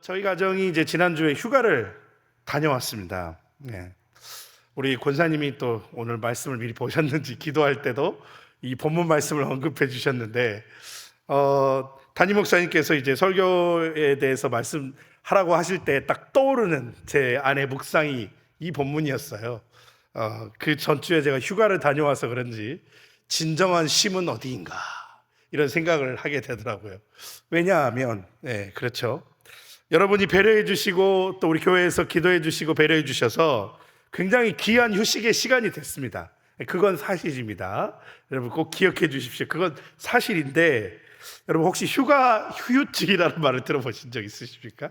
저희 가정이 이제 지난주에 휴가를 다녀왔습니다. 네. 우리 권사님이 또 오늘 말씀을 미리 보셨는지 기도할 때도 이 본문 말씀을 언급해 주셨는데, 담임 목사님께서 이제 설교에 대해서 말씀하라고 하실 때 딱 떠오르는 제 안의 묵상이 이 본문이었어요. 그 전주에 제가 휴가를 다녀와서 그런지 진정한 쉼은 어디인가 이런 생각을 하게 되더라고요. 왜냐하면, 네, 그렇죠. 여러분이 배려해 주시고 또 우리 교회에서 기도해 주시고 배려해 주셔서 굉장히 귀한 휴식의 시간이 됐습니다. 그건 사실입니다. 여러분 꼭 기억해 주십시오. 그건 사실인데, 여러분 혹시 후유증이라는 말을 들어보신 적 있으십니까?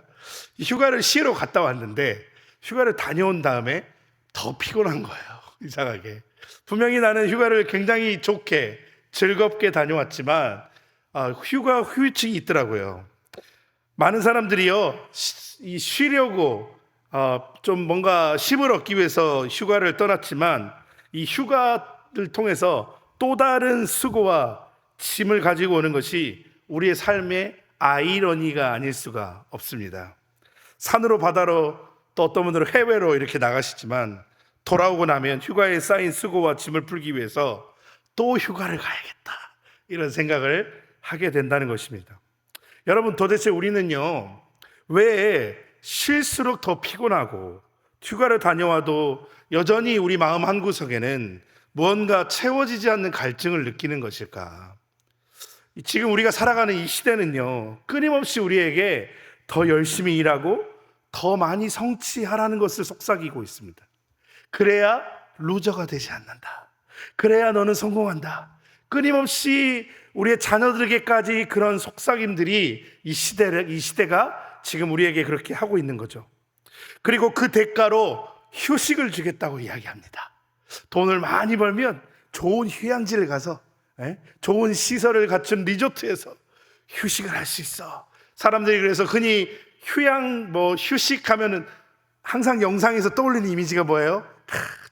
휴가를 쉬러 갔다 왔는데 휴가를 다녀온 다음에 더 피곤한 거예요. 이상하게. 분명히 나는 휴가를 굉장히 좋게 즐겁게 다녀왔지만 휴가 후유증이 있더라고요. 많은 사람들이요, 쉬려고 좀 뭔가 쉼을 얻기 위해서 휴가를 떠났지만 이 휴가를 통해서 또 다른 수고와 짐을 가지고 오는 것이 우리의 삶의 아이러니가 아닐 수가 없습니다. 산으로 바다로 또 어떤 분들은 해외로 이렇게 나가시지만 돌아오고 나면 휴가에 쌓인 수고와 짐을 풀기 위해서 또 휴가를 가야겠다 이런 생각을 하게 된다는 것입니다. 여러분 도대체 우리는요 왜 쉴수록 더 피곤하고 휴가를 다녀와도 여전히 우리 마음 한구석에는 무언가 채워지지 않는 갈증을 느끼는 것일까? 지금 우리가 살아가는 이 시대는요 끊임없이 우리에게 더 열심히 일하고 더 많이 성취하라는 것을 속삭이고 있습니다. 그래야 루저가 되지 않는다. 그래야 너는 성공한다. 끊임없이 우리의 자녀들에게까지 그런 속삭임들이 이 시대가 지금 우리에게 그렇게 하고 있는 거죠. 그리고 그 대가로 휴식을 주겠다고 이야기합니다. 돈을 많이 벌면 좋은 휴양지를 가서 좋은 시설을 갖춘 리조트에서 휴식을 할 수 있어. 사람들이 그래서 흔히 휴식하면은 항상 영상에서 떠올리는 이미지가 뭐예요?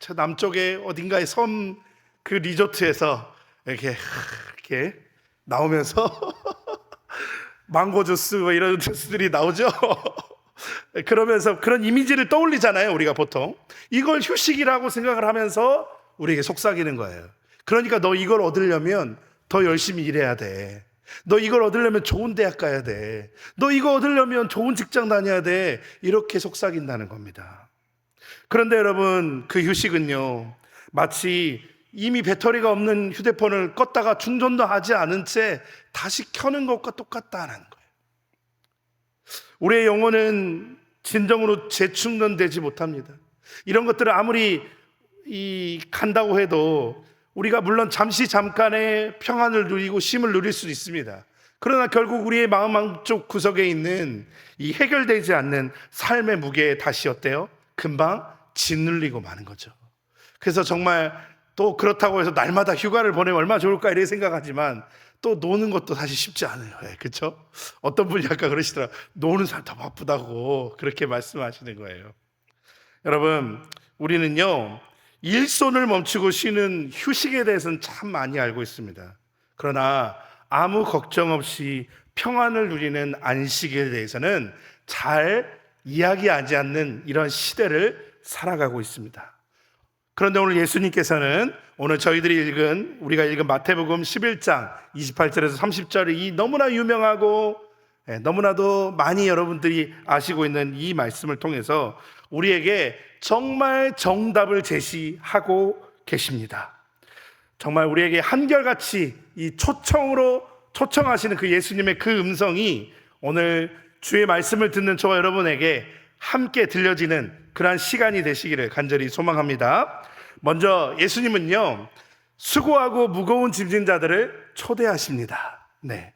저 남쪽에 어딘가의 섬 그 리조트에서 이렇게 나오면서 망고 주스 이런 주스들이 나오죠. 그러면서 그런 이미지를 떠올리잖아요. 우리가 보통 이걸 휴식이라고 생각을 하면서 우리에게 속삭이는 거예요. 그러니까 너 이걸 얻으려면 더 열심히 일해야 돼. 너 이걸 얻으려면 좋은 대학 가야 돼. 너 이거 얻으려면 좋은 직장 다녀야 돼. 이렇게 속삭인다는 겁니다. 그런데 여러분 그 휴식은요 마치 이미 배터리가 없는 휴대폰을 껐다가 충전도 하지 않은 채 다시 켜는 것과 똑같다는 거예요. 우리의 영혼은 진정으로 재충전되지 못합니다. 이런 것들을 아무리 간다고 해도 우리가 물론 잠깐의 평안을 누리고 쉼을 누릴 수 있습니다. 그러나 결국 우리의 마음 한쪽 구석에 있는 이 해결되지 않는 삶의 무게에 다시 어때요? 금방 짓눌리고 마는 거죠. 그래서 정말 또 그렇다고 해서 날마다 휴가를 보내면 얼마나 좋을까 이렇게 생각하지만 또 노는 것도 사실 쉽지 않아요. 그렇죠? 어떤 분이 아까 그러시더라고요. 노는 사람 더 바쁘다고 그렇게 말씀하시는 거예요. 여러분 우리는요 일손을 멈추고 쉬는 휴식에 대해서는 참 많이 알고 있습니다. 그러나 아무 걱정 없이 평안을 누리는 안식에 대해서는 잘 이야기하지 않는 이런 시대를 살아가고 있습니다. 그런데 오늘 예수님께서는 오늘 우리가 읽은 마태복음 11장 28절에서 30절의 이 너무나 유명하고 너무나도 많이 여러분들이 아시고 있는 이 말씀을 통해서 우리에게 정말 정답을 제시하고 계십니다. 정말 우리에게 한결같이 이 초청하시는 그 예수님의 그 음성이 오늘 주의 말씀을 듣는 저와 여러분에게 함께 들려지는 그러한 시간이 되시기를 간절히 소망합니다. 먼저 예수님은요 수고하고 무거운 짐진 자들을 초대하십니다. 네,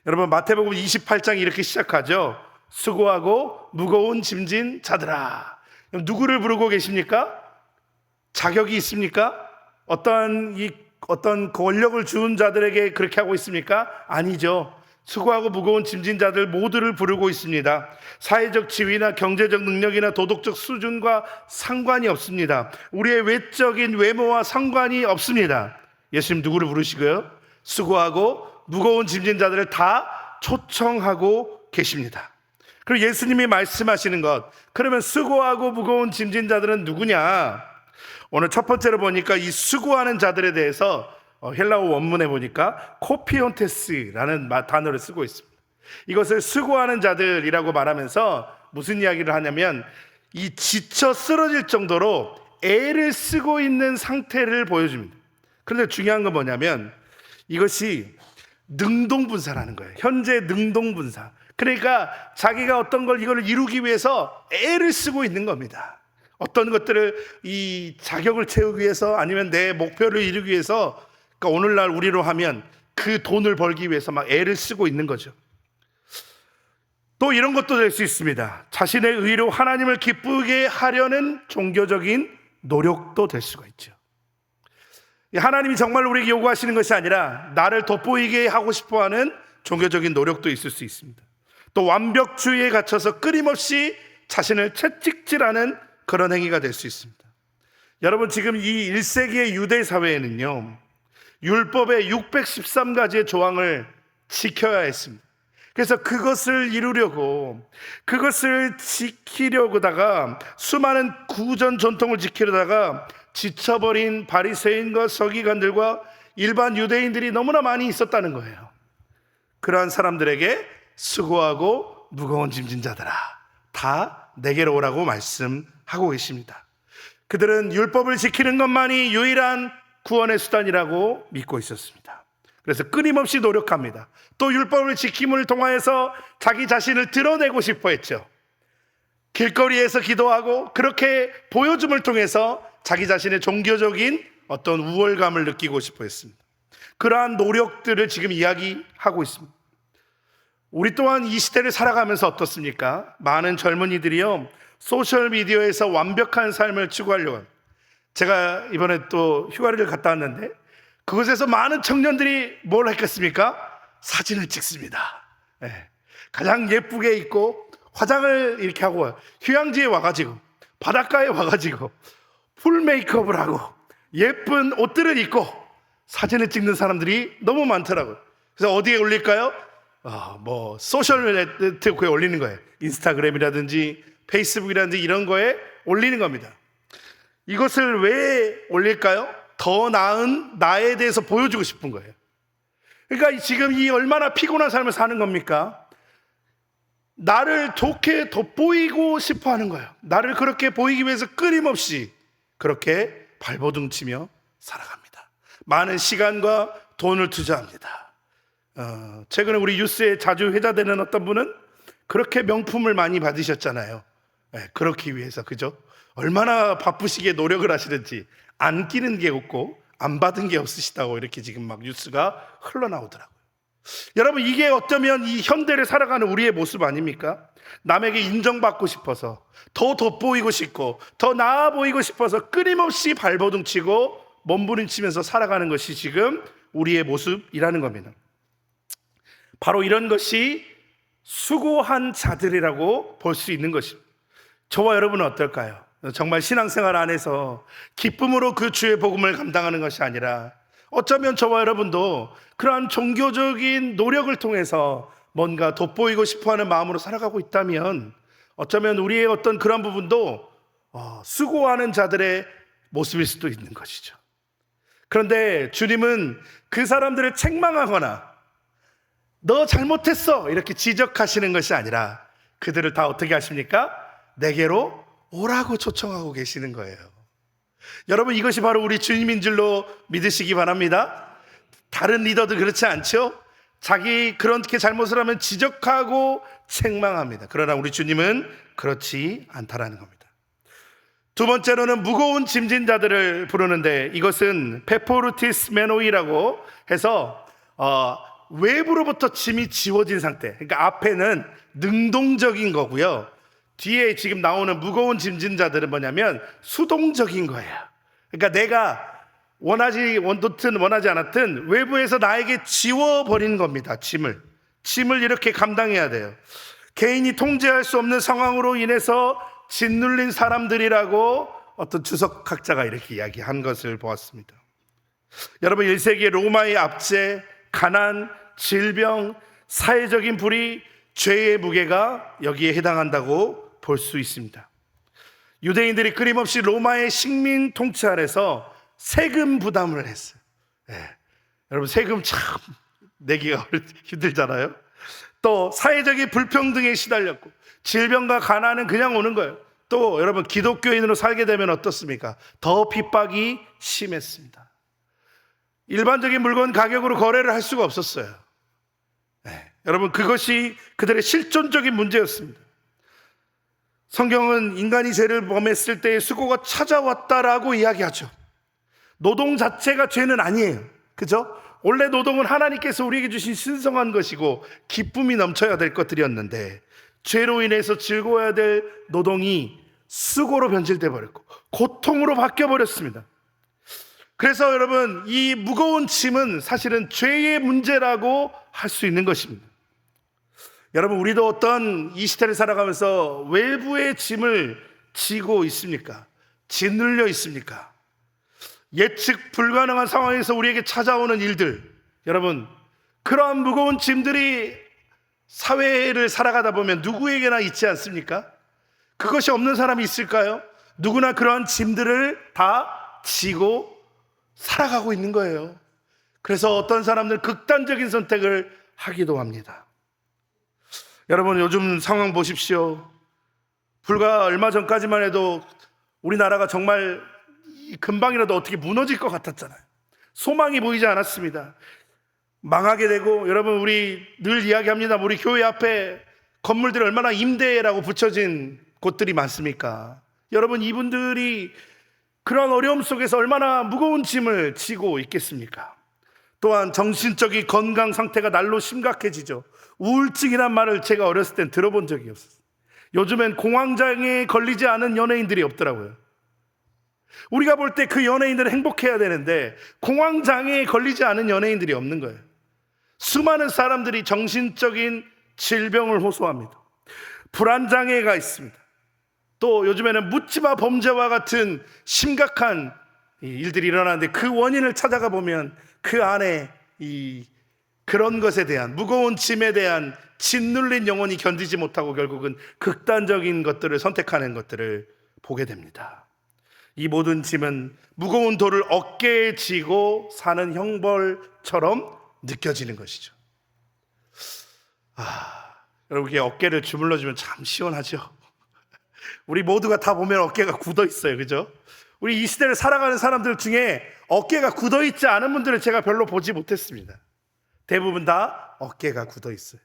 여러분 마태복음 28장이 이렇게 시작하죠. 수고하고 무거운 짐진 자들아. 누구를 부르고 계십니까? 자격이 있습니까? 어떤 권력을 주는 자들에게 그렇게 하고 있습니까? 아니죠. 수고하고 무거운 짐진 자들 모두를 부르고 있습니다. 사회적 지위나 경제적 능력이나 도덕적 수준과 상관이 없습니다. 우리의 외적인 외모와 상관이 없습니다. 예수님 누구를 부르시고요? 수고하고 무거운 짐진 자들을 다 초청하고 계십니다. 그리고 예수님이 말씀하시는 것, 그러면 수고하고 무거운 짐진 자들은 누구냐? 오늘 첫 번째로 보니까 이 수고하는 자들에 대해서 헬라어 원문에 보니까 코피온테스라는 단어를 쓰고 있습니다. 이것을 수고하는 자들이라고 말하면서 무슨 이야기를 하냐면 이 지쳐 쓰러질 정도로 애를 쓰고 있는 상태를 보여줍니다. 그런데 중요한 건 뭐냐면 이것이 능동분사라는 거예요. 현재 능동분사. 그러니까 자기가 어떤 걸 이걸 이루기 위해서 애를 쓰고 있는 겁니다. 어떤 것들을 이 자격을 채우기 위해서 아니면 내 목표를 이루기 위해서, 그러니까 오늘날 우리로 하면 그 돈을 벌기 위해서 막 애를 쓰고 있는 거죠. 또 이런 것도 될 수 있습니다. 자신의 의로 하나님을 기쁘게 하려는 종교적인 노력도 될 수가 있죠. 하나님이 정말 우리에게 요구하시는 것이 아니라 나를 돋보이게 하고 싶어하는 종교적인 노력도 있을 수 있습니다. 또 완벽주의에 갇혀서 끊임없이 자신을 채찍질하는 그런 행위가 될 수 있습니다. 여러분, 지금 이 1세기의 유대 사회에는요, 율법의 613가지의 조항을 지켜야 했습니다. 그래서 그것을 이루려고, 그것을 지키려고다가 수많은 구전 전통을 지키려다가 지쳐버린 바리새인과 서기관들과 일반 유대인들이 너무나 많이 있었다는 거예요. 그러한 사람들에게 수고하고 무거운 짐진 자들아, 다 내게로 오라고 말씀하고 계십니다. 그들은 율법을 지키는 것만이 유일한 구원의 수단이라고 믿고 있었습니다. 그래서 끊임없이 노력합니다. 또 율법을 지킴을 통하여서 자기 자신을 드러내고 싶어 했죠. 길거리에서 기도하고 그렇게 보여줌을 통해서 자기 자신의 종교적인 어떤 우월감을 느끼고 싶어 했습니다. 그러한 노력들을 지금 이야기하고 있습니다. 우리 또한 이 시대를 살아가면서 어떻습니까? 많은 젊은이들이요, 소셜미디어에서 완벽한 삶을 추구하려고 합니다. 제가 이번에 또 휴가를 갔다 왔는데 그곳에서 많은 청년들이 뭘 했겠습니까? 사진을 찍습니다. 네. 가장 예쁘게 입고 화장을 이렇게 하고 휴양지에 와가지고 바닷가에 와가지고 풀 메이크업을 하고 예쁜 옷들을 입고 사진을 찍는 사람들이 너무 많더라고요. 그래서 어디에 올릴까요? 소셜 네트워크에 올리는 거예요. 인스타그램이라든지 페이스북이라든지 이런 거에 올리는 겁니다. 이것을 왜 올릴까요? 더 나은 나에 대해서 보여주고 싶은 거예요. 그러니까 지금 이 얼마나 피곤한 삶을 사는 겁니까? 나를 좋게 돋보이고 싶어 하는 거예요. 나를 그렇게 보이기 위해서 끊임없이 그렇게 발버둥치며 살아갑니다. 많은 시간과 돈을 투자합니다. 최근에 우리 뉴스에 자주 회자되는 어떤 분은 그렇게 명품을 많이 받으셨잖아요. 네, 그렇기 위해서, 그죠? 얼마나 바쁘시게 노력을 하시는지 안 끼는 게 없고 안 받은 게 없으시다고 이렇게 지금 막 뉴스가 흘러나오더라고요. 여러분, 이게 어쩌면 이 현대를 살아가는 우리의 모습 아닙니까? 남에게 인정받고 싶어서, 더 돋보이고 싶고 더 나아 보이고 싶어서 끊임없이 발버둥치고 몸부림치면서 살아가는 것이 지금 우리의 모습이라는 겁니다. 바로 이런 것이 수고한 자들이라고 볼 수 있는 것입니다. 저와 여러분은 어떨까요? 정말 신앙생활 안에서 기쁨으로 그 주의 복음을 감당하는 것이 아니라 어쩌면 저와 여러분도 그러한 종교적인 노력을 통해서 뭔가 돋보이고 싶어하는 마음으로 살아가고 있다면 어쩌면 우리의 어떤 그런 부분도 수고하는 자들의 모습일 수도 있는 것이죠. 그런데 주님은 그 사람들을 책망하거나 너 잘못했어 이렇게 지적하시는 것이 아니라 그들을 다 어떻게 하십니까? 내게로 오라고 초청하고 계시는 거예요. 여러분, 이것이 바로 우리 주님인 줄로 믿으시기 바랍니다. 다른 리더들 그렇지 않죠? 자기 그렇게 잘못을 하면 지적하고 책망합니다. 그러나 우리 주님은 그렇지 않다라는 겁니다. 두 번째로는 무거운 짐진 자들을 부르는데 이것은 페포르티스 메노이라고 해서 외부로부터 짐이 지워진 상태. 그러니까 앞에는 능동적인 거고요, 뒤에 지금 나오는 무거운 짐진 자들은 뭐냐면 수동적인 거예요. 그러니까 내가 원하든 원하지 않았든 외부에서 나에게 지워버리는 겁니다. 짐을 이렇게 감당해야 돼요. 개인이 통제할 수 없는 상황으로 인해서 짓눌린 사람들이라고 어떤 주석학자가 이렇게 이야기한 것을 보았습니다. 여러분, 1세기의 로마의 압제, 가난, 질병, 사회적인 불의, 죄의 무게가 여기에 해당한다고 볼 수 있습니다. 유대인들이 끊임없이 로마의 식민 통치 아래서 세금 부담을 했어요. 여러분, 세금 참 내기가 힘들잖아요. 또 사회적인 불평등에 시달렸고, 질병과 가난은 그냥 오는 거예요. 또 여러분, 기독교인으로 살게 되면 어떻습니까? 더 핍박이 심했습니다. 일반적인 물건 가격으로 거래를 할 수가 없었어요. 여러분, 그것이 그들의 실존적인 문제였습니다. 성경은 인간이 죄를 범했을 때의 수고가 찾아왔다라고 이야기하죠. 노동 자체가 죄는 아니에요. 그죠? 원래 노동은 하나님께서 우리에게 주신 신성한 것이고 기쁨이 넘쳐야 될 것들이었는데, 죄로 인해서 즐거워야 될 노동이 수고로 변질돼 버렸고 고통으로 바뀌어 버렸습니다. 그래서 여러분, 이 무거운 짐은 사실은 죄의 문제라고 할 수 있는 것입니다. 여러분, 우리도 어떤 이 시대를 살아가면서 외부의 짐을 지고 있습니까? 짓눌려 있습니까? 예측 불가능한 상황에서 우리에게 찾아오는 일들, 여러분, 그러한 무거운 짐들이 사회를 살아가다 보면 누구에게나 있지 않습니까? 그것이 없는 사람이 있을까요? 누구나 그러한 짐들을 다 지고 살아가고 있는 거예요. 그래서 어떤 사람들은 극단적인 선택을 하기도 합니다. 여러분, 요즘 상황 보십시오. 불과 얼마 전까지만 해도 우리나라가 정말 금방이라도 어떻게 무너질 것 같았잖아요. 소망이 보이지 않았습니다. 망하게 되고, 여러분, 우리 늘 이야기합니다. 우리 교회 앞에 건물들이 얼마나 임대라고 붙여진 곳들이 많습니까? 여러분, 이분들이 그런 어려움 속에서 얼마나 무거운 짐을 지고 있겠습니까? 또한 정신적인 건강 상태가 날로 심각해지죠. 우울증이란 말을 제가 어렸을 땐 들어본 적이 없었어요. 요즘엔 공황장애에 걸리지 않은 연예인들이 없더라고요. 우리가 볼 때 그 연예인들은 행복해야 되는데 공황장애에 걸리지 않은 연예인들이 없는 거예요. 수많은 사람들이 정신적인 질병을 호소합니다. 불안장애가 있습니다. 또 요즘에는 묻지마 범죄와 같은 심각한 일들이 일어나는데, 그 원인을 찾아가 보면 그 안에 그런 것에 대한, 무거운 짐에 대한 짓눌린 영혼이 견디지 못하고 결국은 극단적인 것들을 선택하는 것들을 보게 됩니다. 이 모든 짐은 무거운 돌을 어깨에 지고 사는 형벌처럼 느껴지는 것이죠. 여러분, 이게 어깨를 주물러주면 참 시원하죠. 우리 모두가 다 보면 어깨가 굳어 있어요. 그죠? 우리 이 시대를 살아가는 사람들 중에 어깨가 굳어 있지 않은 분들을 제가 별로 보지 못했습니다. 대부분 다 어깨가 굳어 있어요.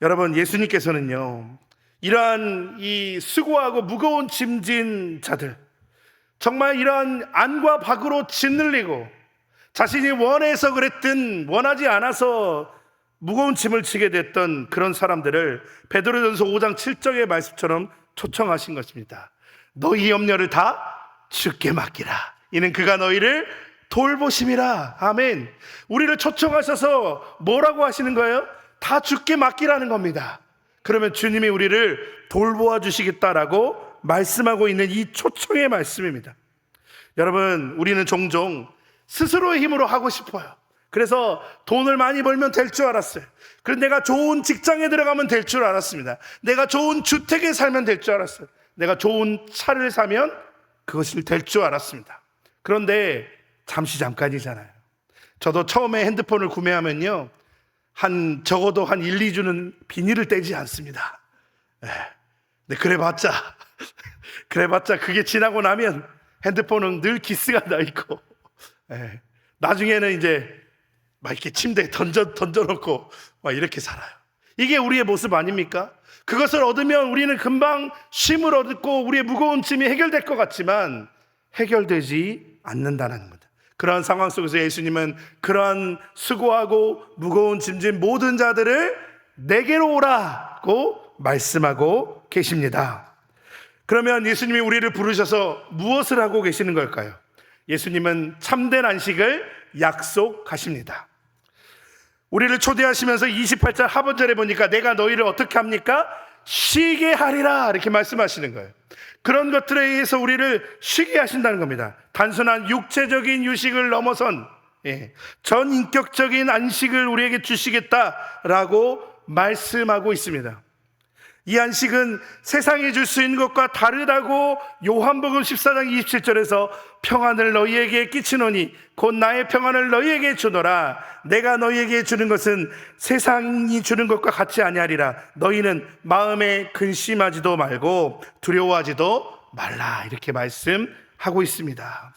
여러분, 예수님께서는요, 이러한 이 수고하고 무거운 짐진 자들, 정말 이러한 안과 밖으로 짓눌리고 자신이 원해서 그랬든 원하지 않아서 무거운 짐을 지게 됐던 그런 사람들을 베드로전서 5장 7절의 말씀처럼 초청하신 것입니다. 너희 염려를 다 주께 맡기라. 이는 그가 너희를 돌보심이라. 아멘. 우리를 초청하셔서 뭐라고 하시는 거예요? 다 주께 맡기라는 겁니다. 그러면 주님이 우리를 돌보아 주시겠다라고 말씀하고 있는 이 초청의 말씀입니다. 여러분, 우리는 종종 스스로의 힘으로 하고 싶어요. 그래서 돈을 많이 벌면 될 줄 알았어요. 그래서 내가 좋은 직장에 들어가면 될 줄 알았습니다. 내가 좋은 주택에 살면 될 줄 알았어요. 내가 좋은 차를 사면 그것이 될 줄 알았습니다. 그런데 잠깐이잖아요. 저도 처음에 핸드폰을 구매하면요, 적어도 한 1, 2주는 비닐을 떼지 않습니다. 근데 그래봤자 그게 지나고 나면 핸드폰은 늘 기스가 나 있고, 나중에는 이제 막 이렇게 침대에 던져놓고 막 이렇게 살아요. 이게 우리의 모습 아닙니까? 그것을 얻으면 우리는 금방 쉼을 얻고 우리의 무거운 짐이 해결될 것 같지만 해결되지 않는다는 겁니다. 그러한 상황 속에서 예수님은 그러한 수고하고 무거운 짐진 모든 자들을 내게로 오라고 말씀하고 계십니다. 그러면 예수님이 우리를 부르셔서 무엇을 하고 계시는 걸까요? 예수님은 참된 안식을 약속하십니다. 우리를 초대하시면서 28절 하반절에 보니까 내가 너희를 어떻게 합니까? 쉬게 하리라, 이렇게 말씀하시는 거예요. 그런 것들에 의해서 우리를 쉬게 하신다는 겁니다. 단순한 육체적인 휴식을 넘어선 전인격적인 안식을 우리에게 주시겠다라고 말씀하고 있습니다. 이 안식은 세상이 줄 수 있는 것과 다르다고 요한복음 14장 27절에서 평안을 너희에게 끼치노니 곧 나의 평안을 너희에게 주노라. 내가 너희에게 주는 것은 세상이 주는 것과 같이 아니하리라. 너희는 마음에 근심하지도 말고 두려워하지도 말라. 이렇게 말씀하고 있습니다.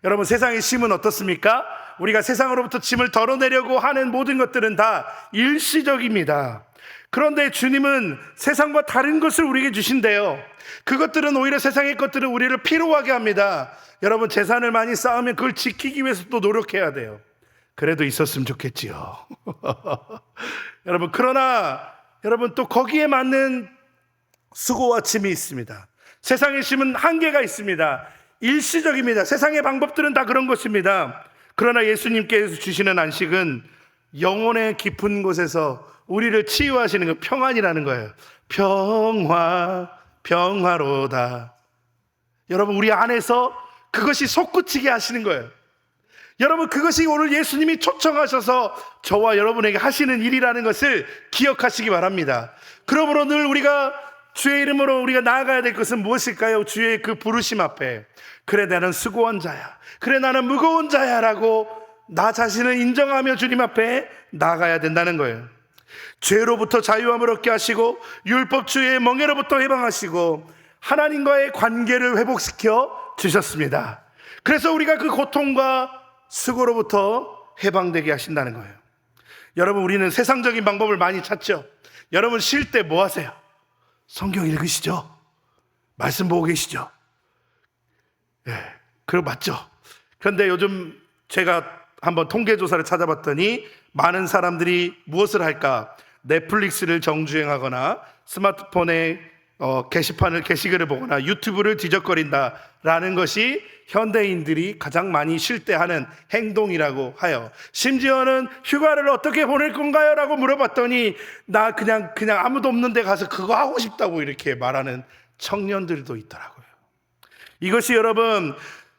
여러분, 세상의 심은 어떻습니까? 우리가 세상으로부터 짐을 덜어내려고 하는 모든 것들은 다 일시적입니다. 그런데 주님은 세상과 다른 것을 우리에게 주신대요. 그것들은 오히려 세상의 것들은 우리를 피로하게 합니다. 여러분, 재산을 많이 쌓으면 그걸 지키기 위해서 또 노력해야 돼요. 그래도 있었으면 좋겠지요. 여러분, 그러나 여러분 또 거기에 맞는 수고와 짐이 있습니다. 세상의 짐은 한계가 있습니다. 일시적입니다. 세상의 방법들은 다 그런 것입니다. 그러나 예수님께서 주시는 안식은 영혼의 깊은 곳에서 우리를 치유하시는 그 평안이라는 거예요. 평화로다. 여러분, 우리 안에서 그것이 솟구치게 하시는 거예요. 여러분, 그것이 오늘 예수님이 초청하셔서 저와 여러분에게 하시는 일이라는 것을 기억하시기 바랍니다. 그러므로 늘 우리가 주의 이름으로 우리가 나아가야 될 것은 무엇일까요? 주의 그 부르심 앞에, 그래 나는 수고한 자야, 그래 나는 무거운 자야 라고 나 자신을 인정하며 주님 앞에 나아가야 된다는 거예요. 죄로부터 자유함을 얻게 하시고 율법주의의 멍에로부터 해방하시고 하나님과의 관계를 회복시켜 주셨습니다. 그래서 우리가 그 고통과 수고로부터 해방되게 하신다는 거예요. 여러분, 우리는 세상적인 방법을 많이 찾죠. 여러분, 쉴 때 뭐 하세요? 성경 읽으시죠? 말씀 보고 계시죠? 그거 맞죠? 그런데 요즘 제가 한번 통계조사를 찾아봤더니 많은 사람들이 무엇을 할까? 넷플릭스를 정주행하거나 스마트폰에 게시글을 보거나 유튜브를 뒤적거린다라는 것이 현대인들이 가장 많이 쉴 때 하는 행동이라고 하여, 심지어는 휴가를 어떻게 보낼 건가요? 라고 물어봤더니 나 그냥 아무도 없는 데 가서 그거 하고 싶다고 이렇게 말하는 청년들도 있더라고요. 이것이 여러분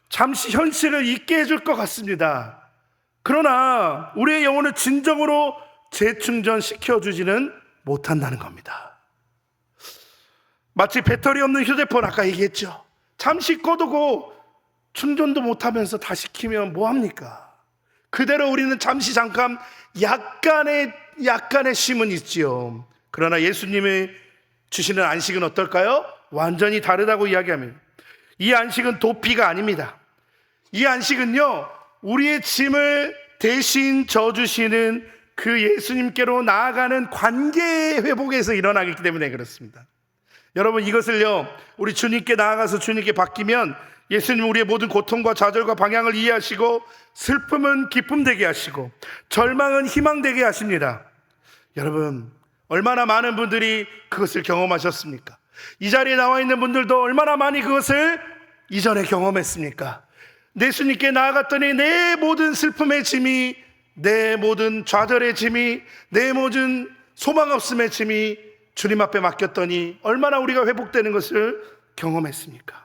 잠시 현실을 잊게 해줄 것 같습니다. 그러나 우리의 영혼을 진정으로 재충전시켜주지는 못한다는 겁니다. 마치 배터리 없는 휴대폰, 아까 얘기했죠. 잠시 꺼두고 충전도 못하면서 다시 키면 뭐합니까? 그대로 우리는 잠깐 약간의 쉼은 있지요. 그러나 예수님이 주시는 안식은 어떨까요? 완전히 다르다고 이야기합니다. 이 안식은 도피가 아닙니다. 이 안식은요, 우리의 짐을 대신 져주시는 그 예수님께로 나아가는 관계 회복에서 일어나기 때문에 그렇습니다. 여러분, 이것을요, 우리 주님께 나아가서 주님께 맡기면 예수님은 우리의 모든 고통과 좌절과 방향을 이해하시고 슬픔은 기쁨 되게 하시고 절망은 희망 되게 하십니다. 여러분, 얼마나 많은 분들이 그것을 경험하셨습니까? 이 자리에 나와 있는 분들도 얼마나 많이 그것을 이전에 경험했습니까? 예수님께 나아갔더니 내 모든 슬픔의 짐이, 내 모든 좌절의 짐이, 내 모든 소망 없음의 짐이 주님 앞에 맡겼더니 얼마나 우리가 회복되는 것을 경험했습니까?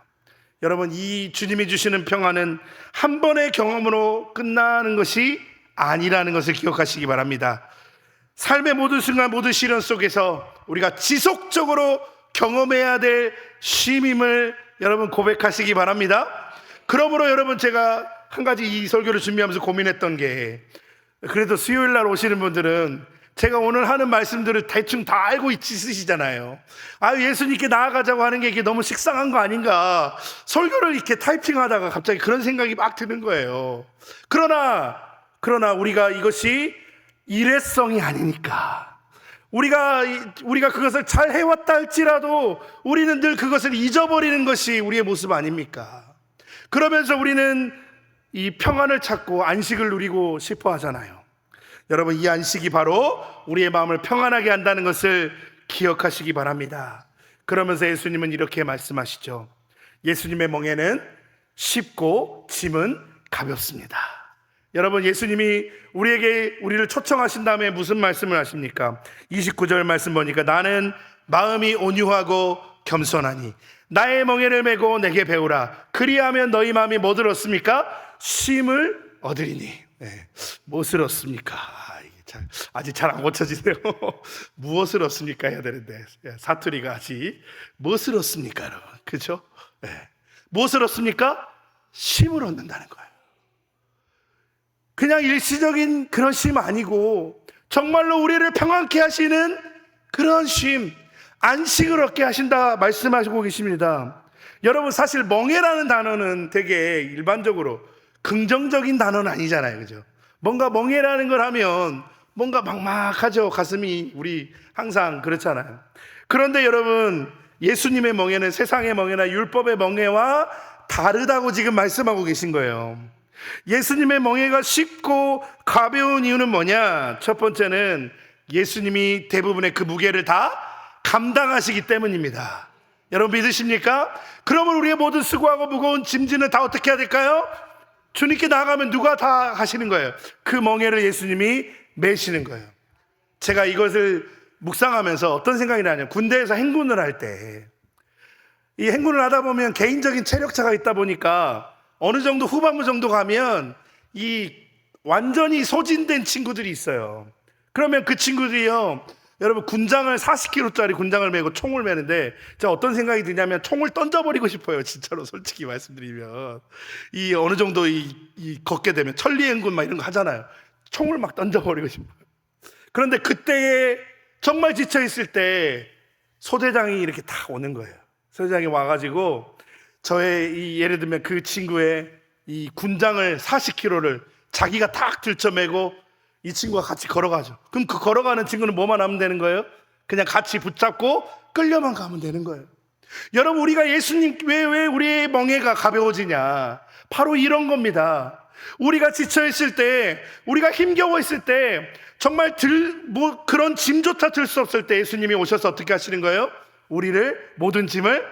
여러분, 이 주님이 주시는 평안은 한 번의 경험으로 끝나는 것이 아니라는 것을 기억하시기 바랍니다. 삶의 모든 순간, 모든 시련 속에서 우리가 지속적으로 경험해야 될 쉼임을 여러분 고백하시기 바랍니다. 그러므로 여러분, 제가 한 가지 이 설교를 준비하면서 고민했던 게, 그래도 수요일 날 오시는 분들은 제가 오늘 하는 말씀들을 대충 다 알고 있으시잖아요. 예수님께 나아가자고 하는 게 이게 너무 식상한 거 아닌가, 설교를 이렇게 타이핑하다가 갑자기 그런 생각이 막 드는 거예요. 그러나 우리가 이것이 일회성이 아니니까, 우리가 그것을 잘 해왔다 할지라도 우리는 늘 그것을 잊어버리는 것이 우리의 모습 아닙니까? 그러면서 우리는 이 평안을 찾고 안식을 누리고 싶어 하잖아요. 여러분, 이 안식이 바로 우리의 마음을 평안하게 한다는 것을 기억하시기 바랍니다. 그러면서 예수님은 이렇게 말씀하시죠. 예수님의 멍에는 쉽고 짐은 가볍습니다. 여러분, 예수님이 우리를 초청하신 다음에 무슨 말씀을 하십니까? 29절 말씀 보니까 나는 마음이 온유하고 겸손하니 나의 멍에를 메고 내게 배우라. 그리하면 너희 마음이 뭐 들었습니까? 쉼을 얻으리니. 네. 무엇을 얻습니까? 아직 잘 안 고쳐지세요. 무엇을 얻습니까 해야 되는데 사투리가 아직 무엇을 얻습니까 여러분, 그죠? 네. 무엇을 얻습니까? 쉼을 얻는다는 거예요. 그냥 일시적인 그런 쉼 아니고 정말로 우리를 평안케 하시는 그런 쉼, 안식을 얻게 하신다 말씀하시고 계십니다. 여러분, 사실 멍에라는 단어는 되게 일반적으로 긍정적인 단어는 아니잖아요, 그죠? 뭔가 멍에라는 걸 하면 뭔가 막막하죠. 가슴이 우리 항상 그렇잖아요. 그런데 여러분, 예수님의 멍에는 세상의 멍에나 율법의 멍에와 다르다고 지금 말씀하고 계신 거예요. 예수님의 멍에가 쉽고 가벼운 이유는 뭐냐? 첫 번째는 예수님이 대부분의 그 무게를 다 감당하시기 때문입니다. 여러분 믿으십니까? 그러면 우리의 모든 수고하고 무거운 짐진을 다 어떻게 해야 될까요? 주님께 나아가면 누가 다 하시는 거예요? 그 멍에를 예수님이 메시는 거예요. 제가 이것을 묵상하면서 어떤 생각이 나냐면, 군대에서 행군을 할 때 이 행군을 하다 보면 개인적인 체력차가 있다 보니까 어느 정도 후반부 정도 가면 이 완전히 소진된 친구들이 있어요. 그러면 그 친구들이요, 여러분 군장을 40kg짜리 군장을 메고 총을 메는데 제가 어떤 생각이 드냐면 총을 던져버리고 싶어요. 진짜로 솔직히 말씀드리면 이 어느 정도 이 걷게 되면 천리행군 막 이런 거 하잖아요. 총을 막 던져버리고 싶어요. 그런데 그때에 정말 지쳐 있을 때 소대장이 이렇게 딱 오는 거예요. 소대장이 와가지고 저의 이 예를 들면 그 친구의 이 군장을 40kg를 자기가 딱 들쳐매고 이 친구가 같이 걸어가죠. 그럼 그 걸어가는 친구는 뭐만 하면 되는 거예요? 그냥 같이 붙잡고 끌려만 가면 되는 거예요. 여러분, 우리가 예수님 왜 우리의 멍에가 가벼워지냐? 바로 이런 겁니다. 우리가 지쳐있을 때, 우리가 힘겨워 있을 때, 정말 그런 짐조차 들 수 없을 때 예수님이 오셔서 어떻게 하시는 거예요? 우리를 모든 짐을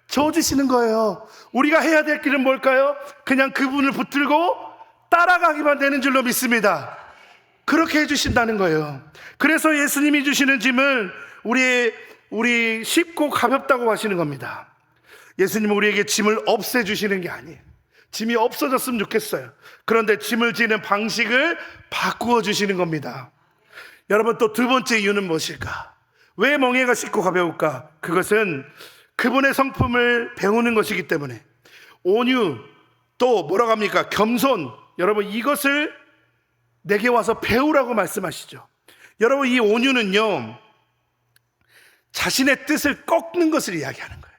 져주시는 거예요. 우리가 해야 될 길은 뭘까요? 그냥 그분을 붙들고 따라가기만 되는 줄로 믿습니다. 그렇게 해주신다는 거예요. 그래서 예수님이 주시는 짐을 우리 쉽고 가볍다고 하시는 겁니다. 예수님은 우리에게 짐을 없애주시는 게 아니에요. 짐이 없어졌으면 좋겠어요. 그런데 짐을 지는 방식을 바꾸어 주시는 겁니다. 여러분, 또 두 번째 이유는 무엇일까? 왜 멍에가 쉽고 가벼울까? 그것은 그분의 성품을 배우는 것이기 때문에. 온유, 또 뭐라고 합니까? 겸손. 여러분, 이것을 내게 와서 배우라고 말씀하시죠. 여러분, 이 온유는요, 자신의 뜻을 꺾는 것을 이야기하는 거예요.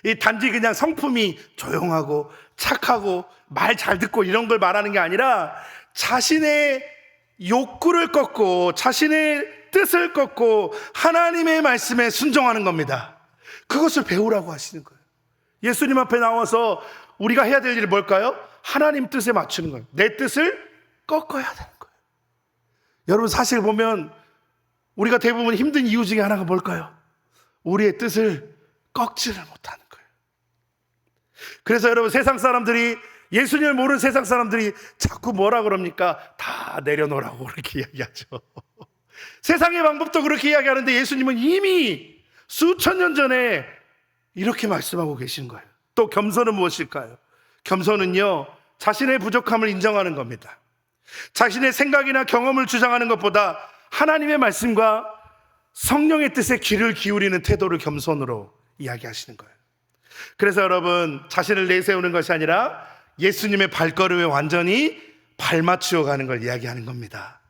이 단지 그냥 성품이 조용하고 착하고 말 잘 듣고 이런 걸 말하는 게 아니라 자신의 욕구를 꺾고 자신의 뜻을 꺾고 하나님의 말씀에 순종하는 겁니다. 그것을 배우라고 하시는 거예요. 예수님 앞에 나와서 우리가 해야 될 일이 뭘까요? 하나님 뜻에 맞추는 거예요. 내 뜻을 꺾어야 되는 거예요. 여러분, 사실 보면 우리가 대부분 힘든 이유 중에 하나가 뭘까요? 우리의 뜻을 꺾지를 못하는 거예요. 그래서 여러분, 세상 사람들이, 예수님을 모르는 세상 사람들이 자꾸 뭐라 그럽니까? 다 내려놓으라고 그렇게 이야기하죠. 세상의 방법도 그렇게 이야기하는데 예수님은 이미 수천 년 전에 이렇게 말씀하고 계신 거예요. 또 겸손은 무엇일까요? 겸손은요, 자신의 부족함을 인정하는 겁니다. 자신의 생각이나 경험을 주장하는 것보다 하나님의 말씀과 성령의 뜻에 귀를 기울이는 태도를 겸손으로 이야기하시는 거예요. 그래서 여러분, 자신을 내세우는 것이 아니라 예수님의 발걸음에 완전히 발맞추어 가는 걸 이야기하는 겁니다.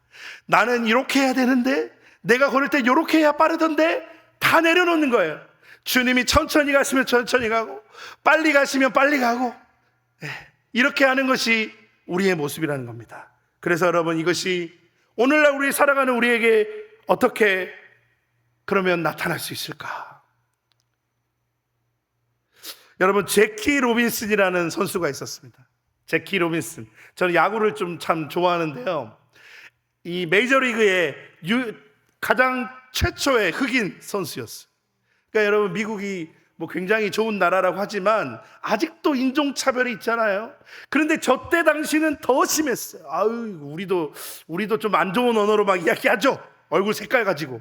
나는 이렇게 해야 되는데, 내가 걸을 때 이렇게 해야 빠르던데, 다 내려놓는 거예요. 주님이 천천히 가시면 천천히 가고, 빨리 가시면 빨리 가고, 이렇게 하는 것이 우리의 모습이라는 겁니다. 그래서 여러분, 이것이 오늘날 우리 살아가는 우리에게 어떻게 그러면 나타날 수 있을까? 여러분, 제키 로빈슨이라는 선수가 있었습니다. 제키 로빈슨. 저는 야구를 좀 참 좋아하는데요, 이 메이저리그의 가장 최초의 흑인 선수였어요. 그러니까 여러분, 미국이 뭐 굉장히 좋은 나라라고 하지만 아직도 인종차별이 있잖아요. 그런데 저 때 당시는 더 심했어요. 아유, 우리도 좀 안 좋은 언어로 막 이야기하죠. 얼굴 색깔 가지고.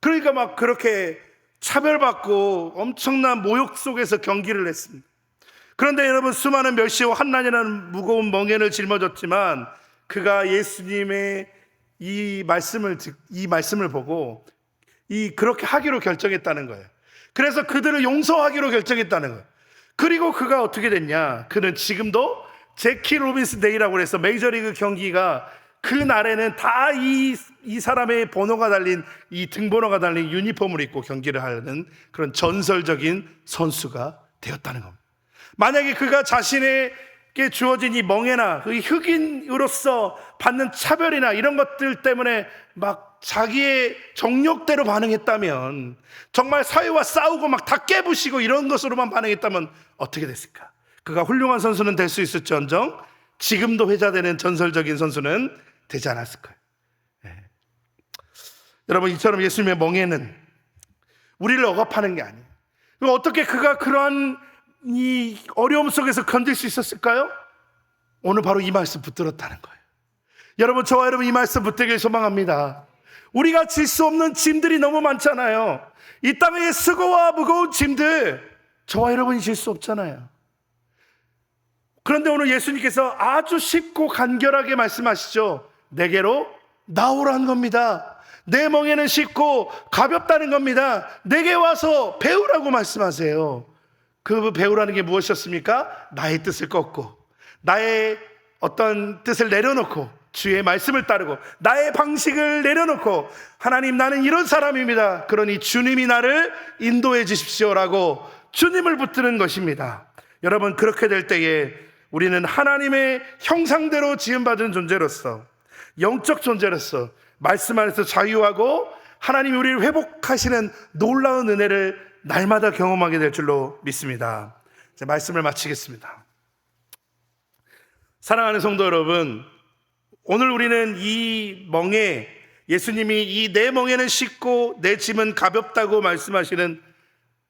그러니까 막 그렇게 차별받고 엄청난 모욕 속에서 경기를 했습니다. 그런데 여러분, 수많은 멸시와 환난이라는 무거운 멍에를 짊어졌지만 그가 예수님의 이 말씀을 보고 그렇게 하기로 결정했다는 거예요. 그래서 그들을 용서하기로 결정했다는 거예요. 그리고 그가 어떻게 됐냐? 그는 지금도 제키 로빈스 데이라고 해서 메이저리그 경기가 그 날에는 다 이 사람의 번호가 달린 이 등번호가 달린 유니폼을 입고 경기를 하는 그런 전설적인 선수가 되었다는 겁니다. 만약에 그가 자신에게 주어진 이 멍에나 그 흑인으로서 받는 차별이나 이런 것들 때문에 막 자기의 정욕대로 반응했다면, 정말 사회와 싸우고 막 다 깨부시고 이런 것으로만 반응했다면 어떻게 됐을까? 그가 훌륭한 선수는 될 수 있을지언정 지금도 회자되는 전설적인 선수는 되지 않았을 거예요. 여러분, 이처럼 예수님의 멍에는 우리를 억압하는 게 아니에요. 어떻게 그가 그러한 이 어려움 속에서 견딜 수 있었을까요? 오늘 바로 이 말씀 붙들었다는 거예요. 여러분, 저와 여러분 이 말씀 붙들길 소망합니다. 우리가 질 수 없는 짐들이 너무 많잖아요. 이 땅의 수고와 무거운 짐들, 저와 여러분이 질 수 없잖아요. 그런데 오늘 예수님께서 아주 쉽고 간결하게 말씀하시죠. 내게로 나오라는 겁니다. 내 멍에는 쉽고 가볍다는 겁니다. 내게 와서 배우라고 말씀하세요. 그 배우라는 게 무엇이었습니까? 나의 뜻을 꺾고, 나의 어떤 뜻을 내려놓고, 주의 말씀을 따르고, 나의 방식을 내려놓고, 하나님, 나는 이런 사람입니다. 그러니 주님이 나를 인도해 주십시오라고 주님을 붙드는 것입니다. 여러분, 그렇게 될 때에 우리는 하나님의 형상대로 지음받은 존재로서, 영적 존재로서 말씀 안에서 자유하고 하나님이 우리를 회복하시는 놀라운 은혜를 날마다 경험하게 될 줄로 믿습니다. 이제 말씀을 마치겠습니다. 사랑하는 성도 여러분, 오늘 우리는 이 멍에, 예수님이 이 내 멍에는 쉽고 내 짐은 가볍다고 말씀하시는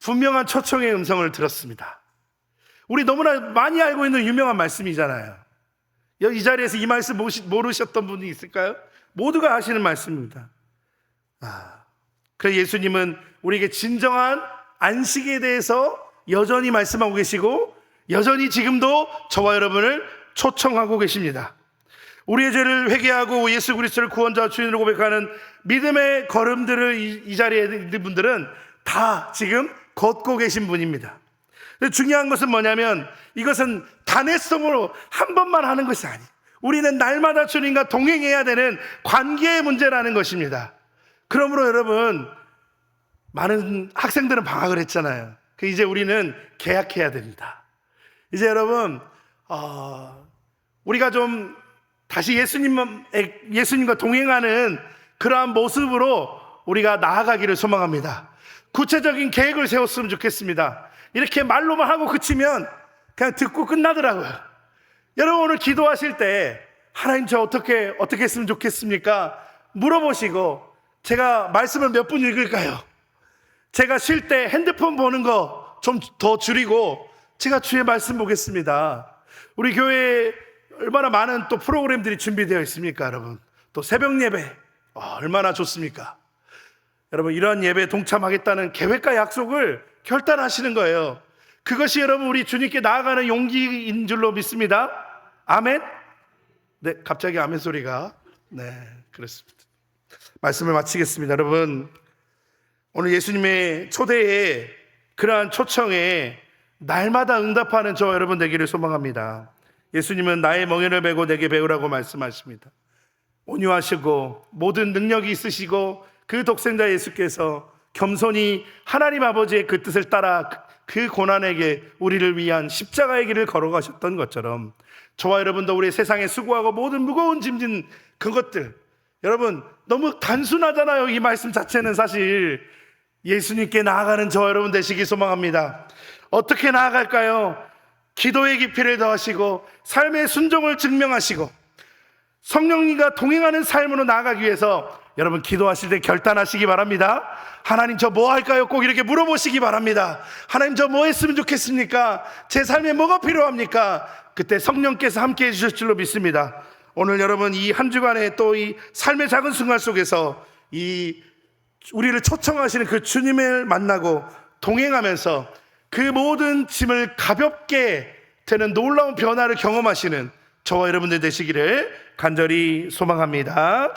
분명한 초청의 음성을 들었습니다. 우리 너무나 많이 알고 있는 유명한 말씀이잖아요. 이 자리에서 이 말씀 모르셨던 분이 있을까요? 모두가 아시는 말씀입니다. 그래서 예수님은 우리에게 진정한 안식에 대해서 여전히 말씀하고 계시고, 여전히 지금도 저와 여러분을 초청하고 계십니다. 우리의 죄를 회개하고 예수 그리스도를 구원자와 주인으로 고백하는 믿음의 걸음들을 이 자리에 있는 분들은 다 지금 걷고 계신 분입니다. 중요한 것은 뭐냐면, 이것은 단회성으로 한 번만 하는 것이 아니에요. 우리는 날마다 주님과 동행해야 되는 관계의 문제라는 것입니다. 그러므로 여러분, 많은 학생들은 방학을 했잖아요. 이제 우리는 개학해야 됩니다. 이제 여러분, 우리가 좀 다시 예수님과 동행하는 그러한 모습으로 우리가 나아가기를 소망합니다. 구체적인 계획을 세웠으면 좋겠습니다. 이렇게 말로만 하고 그치면 그냥 듣고 끝나더라고요. 여러분, 오늘 기도하실 때 하나님, 저 어떻게 했으면 좋겠습니까? 물어보시고, 제가 말씀을 몇 분 읽을까요? 제가 쉴 때 핸드폰 보는 거 좀 더 줄이고 제가 주의 말씀 보겠습니다. 우리 교회에 얼마나 많은 또 프로그램들이 준비되어 있습니까, 여러분? 또 새벽 예배, 얼마나 좋습니까? 여러분, 이러한 예배에 동참하겠다는 계획과 약속을 결단하시는 거예요. 그것이 여러분, 우리 주님께 나아가는 용기인 줄로 믿습니다. 아멘? 네, 갑자기 아멘 소리가. 네, 그렇습니다. 말씀을 마치겠습니다. 여러분, 오늘 예수님의 초대에, 그러한 초청에 날마다 응답하는 저와 여러분 되기를 소망합니다. 예수님은 나의 멍에를 메고 내게 배우라고 말씀하십니다. 온유하시고 모든 능력이 있으시고 그 독생자 예수께서 겸손히 하나님 아버지의 그 뜻을 따라 그 고난에게 우리를 위한 십자가의 길을 걸어가셨던 것처럼, 저와 여러분도 우리 세상에 수고하고 모든 무거운 짐진 그것들, 여러분 너무 단순하잖아요. 이 말씀 자체는 사실 예수님께 나아가는 저와 여러분 되시기 소망합니다. 어떻게 나아갈까요? 기도의 깊이를 더하시고 삶의 순종을 증명하시고 성령님과 동행하는 삶으로 나아가기 위해서 여러분 기도하실 때 결단하시기 바랍니다. 하나님, 저 뭐 할까요? 꼭 이렇게 물어보시기 바랍니다. 하나님, 저 뭐 했으면 좋겠습니까? 제 삶에 뭐가 필요합니까? 그때 성령께서 함께 해주실 줄로 믿습니다. 오늘 여러분 이 한 주간에 또 이 삶의 작은 순간 속에서 우리를 초청하시는 그 주님을 만나고 동행하면서 그 모든 짐을 가볍게 되는 놀라운 변화를 경험하시는 저와 여러분들 되시기를 간절히 소망합니다.